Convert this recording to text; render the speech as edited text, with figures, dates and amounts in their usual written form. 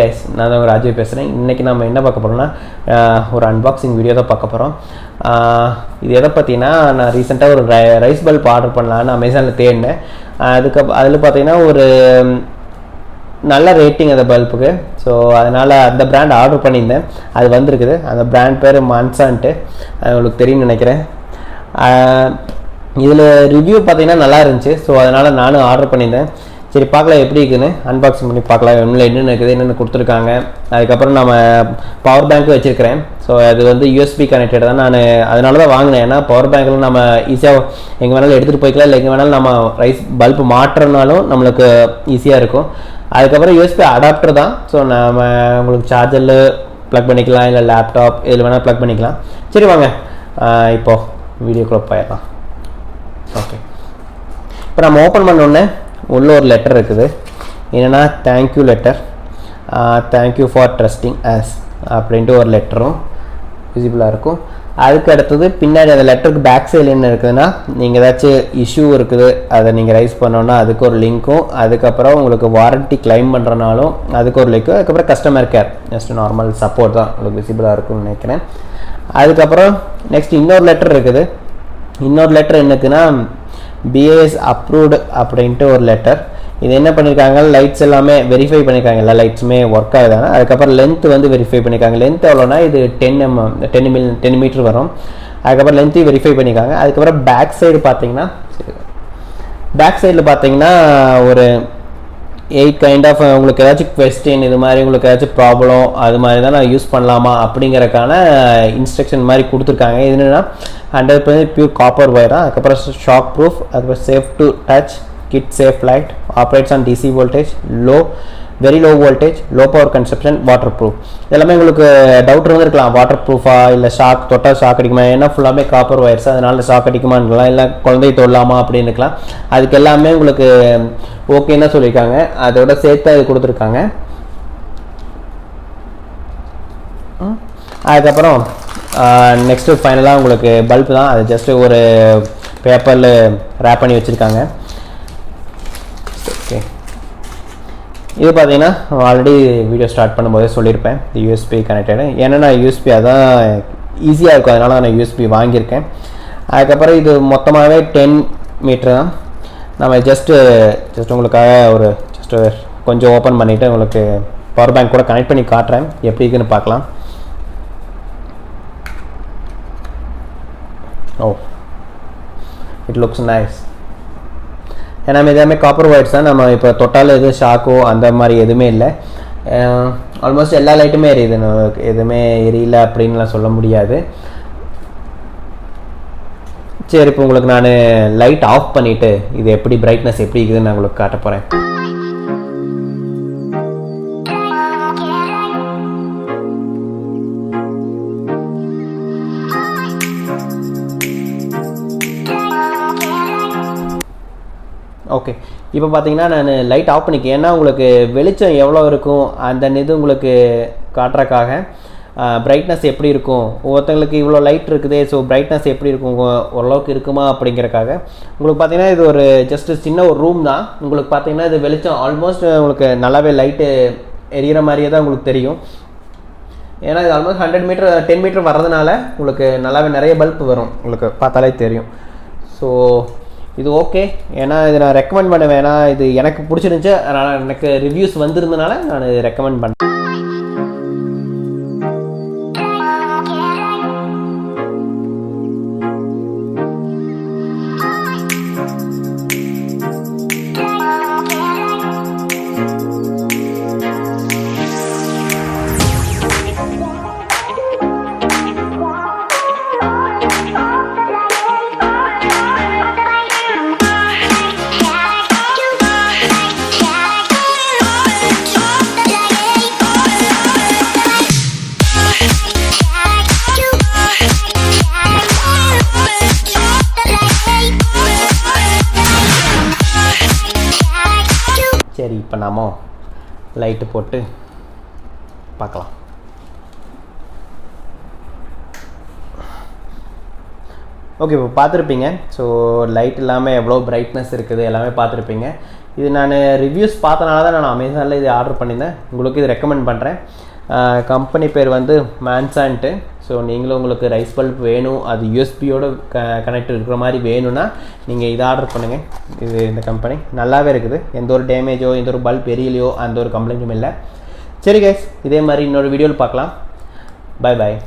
Guys, நான் தான் ராஜு பேசுகிறேன். இன்றைக்கி நம்ம என்ன பார்க்க போகிறோம்னா ஒரு அன்பாக்சிங் வீடியோ தான் பார்க்க போகிறோம். இது எதை பற்றினா, நான் ரீசெண்டாக ஒரு ரைஸ் பல்ப் ஆர்டர் பண்ணலான்னு அமேசானில் தேடினேன். அதில் பார்த்தீங்கன்னா ஒரு நல்ல ரேட்டிங் அந்த பல்புக்கு. ஸோ அதனால் அந்த பிராண்ட் ஆர்டர் பண்ணியிருந்தேன். அது வந்திருக்குது. அந்த பிராண்ட் பேர் மான்சான்ட்டு, உங்களுக்கு தெரியும்னு நினைக்கிறேன். இதில் ரிவ்யூ பார்த்தீங்கன்னா நல்லா இருந்துச்சு. ஸோ அதனால் நானும் ஆர்டர் பண்ணியிருந்தேன். சரி பார்க்கலாம் எப்படி இருக்குதுன்னு, அன்பாக்சிங் பண்ணி பார்க்கலாம். ஒன்றில் என்னென்ன இருக்குது, என்னென்ன கொடுத்துருக்காங்க. அதுக்கப்புறம் நம்ம பவர் பேங்க்கும் வச்சுருக்கிறேன். ஸோ அது வந்து யூஎஸ்பி கனெக்டட் தான். நான் அதனால தான் வாங்கினேன். ஏன்னா பவர் பேங்க்கில் நம்ம ஈஸியாக எங்கே வேணாலும் எடுத்துகிட்டு போய்க்கலாம், இல்லை எங்கே வேணாலும் நம்ம ரைஸ் பல்ப் மாட்டுறதுனாலும் நம்மளுக்கு ஈஸியாக இருக்கும். அதுக்கப்புறம் யூஎஸ்பி அடாப்டர் தான். ஸோ நம்ம உங்களுக்கு சார்ஜரில் ப்ளக் பண்ணிக்கலாம், இல்லை லேப்டாப் இதில் வேணால் ப்ளக் பண்ணிக்கலாம். சரி வாங்க இப்போது வீடியோக்குள்ளே போயிடலாம். ஓகே, இப்போ நம்ம ஓப்பன் பண்ணோடனே உள்ள ஒரு லெட்டர் இருக்குது. என்னென்னா thank you letter, thank you for trusting as அப்படின்ட்டு ஒரு லெட்டரும் விசிபிளாக இருக்கும். அதுக்கு அடுத்தது பின்னாடி அந்த லெட்டருக்கு பேக் சைடில் என்ன இருக்குதுன்னா, நீங்கள் ஏதாச்சும் இஷ்யூ இருக்குது அதை நீங்கள் ரைஸ் பண்ணோன்னா அதுக்கு ஒரு லிங்க்கும், அதுக்கப்புறம் உங்களுக்கு வாரண்ட்டி கிளைம் பண்ணுறனாலும் அதுக்கு ஒரு லிங்க்கும், அதுக்கப்புறம் customer care just normal support தான் உங்களுக்கு விசிபிளாக இருக்கும்னு நினைக்கிறேன். அதுக்கப்புறம் நெக்ஸ்ட் இன்னொரு லெட்டர் இருக்குது. இன்னொரு லெட்டர் என்னக்குன்னா பிஏஎஸ் அப்ரூவ்டு அப்படின்ட்டு ஒரு லெட்டர். இது என்ன பண்ணியிருக்காங்க, லைட்ஸ் எல்லாமே வெரிஃபை பண்ணியிருக்காங்க, எல்லா லைட்ஸுமே ஒர்க் ஆகுதாங்க. அதுக்கப்புறம் லென்த் வந்து வெரிஃபை பண்ணியிருக்காங்க. லென்த் எவ்வளோனா இது 10 மீட்டர் வரும். அதுக்கப்புறம் லென்த்தையும் வெரிஃபை பண்ணியிருக்காங்க. அதுக்கப்புறம் பேக் சைடு பார்த்தீங்கன்னா ஒரு 8 கைண்ட் ஆஃப் உங்களுக்கு ஏதாச்சும் கொஸ்டின், இது மாதிரி உங்களுக்கு ஏதாச்சும் ப்ராப்ளம் அது மாதிரி தான் நான் யூஸ் பண்ணலாமா அப்படிங்கிறக்கான இன்ஸ்ட்ரக்ஷன் மாதிரி கொடுத்துருக்காங்க. இது என்னென்னா 100% பியூர் காப்பர் ஒயர் தான். அதுக்கப்புறம் ஷாக் ப்ரூஃப், அதுக்கப்புறம் safe to touch, kit safe light, operates on DC voltage, very low voltage, low power consumption, water proof. இதெல்லாமே உங்களுக்கு டவுட் இருந்திருக்கலாம், வாட்டர் ப்ரூஃபா இல்லை ஷாக் தொட்டால் ஷாக் அடிக்குமா, ஏன்னா ஃபுல்லாமே காப்பர் ஒயர்ஸ் அதனால ஷாக் அடிக்குமான்லாம், இல்லை குழந்தை தொடலாமா அப்படின்னு இருக்கலாம். அதுக்கு எல்லாமே உங்களுக்கு ஓகேன்னு தான் சொல்லியிருக்காங்க. அதோட சேர்த்து அது கொடுத்துருக்காங்க. அதுக்கப்புறம் நெக்ஸ்ட்டு ஃபைனலாக உங்களுக்கு பல்ப் தான். அது ஜஸ்ட்டு ஒரு பேப்பரில் ரேப் பண்ணி வச்சுருக்காங்க. ஓகே, இது பார்த்தீங்கன்னா ஆல்ரெடி வீடியோ ஸ்டார்ட் பண்ணும்போதே சொல்லியிருப்பேன், இது யூஎஸ்பி கனெக்டடு. ஏன்னா நான் யூஎஸ்பி அதான் ஈஸியாக இருக்கும், அதனால் நான் யூஎஸ்பி வாங்கியிருக்கேன். அதுக்கப்புறம் இது மொத்தமாகவே 10 மீட்டர் தான். நம்ம ஜஸ்ட் உங்களுக்காக ஒரு கொஞ்சம் ஓப்பன் பண்ணிவிட்டு உங்களுக்கு பவர் பேங்க் கூட கனெக்ட் பண்ணி காட்டுறேன், எப்படி இருக்குன்னு பார்க்கலாம். ஓ, இட் லுக்ஸ் நைஸ். ஏன்னா எல்லாமே காப்பர் ஒயர்ஸ் தான். நம்ம இப்போ தொட்டால் எதுவும் ஷாக்கோ அந்த மாதிரி எதுவுமே இல்லை. ஆல்மோஸ்ட் எல்லா லைட்டுமே எரியுது, எதுவுமே எரியல அப்படின்லாம் சொல்ல முடியாது. சரி, இப்போ உங்களுக்கு நான் லைட் ஆஃப் பண்ணிவிட்டு இது எப்படி பிரைட்னஸ் எப்படி இருக்குதுன்னு நான் உங்களுக்கு காட்ட போகிறேன். ஓகே, இப்போ பார்த்தீங்கன்னா நான் லைட் ஆஃப் பண்ணிக்கேன். ஏன்னா உங்களுக்கு வெளிச்சம் எவ்வளோ இருக்கும் அந்த இது உங்களுக்கு காட்டுறக்காக பிரைட்னஸ் எப்படி இருக்கும், ஒவ்வொருத்தங்களுக்கு இவ்வளோ லைட் இருக்குது, ஸோ பிரைட்னஸ் எப்படி இருக்கும், ஓரளவுக்கு இருக்குமா அப்படிங்கிறக்காக. உங்களுக்கு பார்த்தீங்கன்னா இது ஒரு ஜஸ்ட்டு சின்ன ஒரு ரூம் தான். உங்களுக்கு பார்த்தீங்கன்னா இது வெளிச்சம் ஆல்மோஸ்ட் உங்களுக்கு நல்லாவே லைட்டு எரியிற மாதிரியே தான் உங்களுக்கு தெரியும். ஏன்னா இது ஆல்மோஸ்ட் 10 மீட்டர் வர்றதுனால உங்களுக்கு நல்லாவே நிறைய பல்ப் வரும், உங்களுக்கு பார்த்தாலே தெரியும். ஸோ இது ஓகே. ஏன்னா இது நான் ரெக்கமெண்ட் பண்ணுவேன். ஏன்னா இது எனக்கு பிடிச்சிருந்துச்சு, அதனால் எனக்கு ரிவ்யூஸ் வந்திருந்தனால நான் இது ரெக்கமெண்ட் பண்ணேன். சரி, இப்போ நாம லைட்டு போட்டு பார்க்கலாம். ஓகே, இப்போ பார்த்துருப்பீங்க. ஸோ லைட் இல்லாமல் எவ்வளோ பிரைட்னஸ் இருக்குது எல்லாமே பார்த்துருப்பீங்க. இது நான் ரிவ்யூஸ் பார்த்தனால தான் நான் அமேசானில் இது ஆர்டர் பண்ணியிருந்தேன். உங்களுக்கு இது ரெக்கமெண்ட் பண்ணுறேன். கம்பெனி பேர் வந்து மான்சான்ட்டு. ஸோ நீங்களும் உங்களுக்கு ரைஸ் பல்ப் வேணும், அது யூஎஸ்பியோட கனெக்ட் இருக்கிற மாதிரி வேணும்னா நீங்கள் இதை ஆர்டர் பண்ணுங்கள். இது இந்த கம்பெனி நல்லாவே இருக்குது. எந்த ஒரு டேமேஜோ எந்த ஒரு பல்ப் எரியலையோ அந்த ஒரு கம்ப்ளைண்ட்டும் இல்லை. சரி கைஸ், இதே மாதிரி இன்னொரு வீடியோவில் பார்க்கலாம். Bye bye.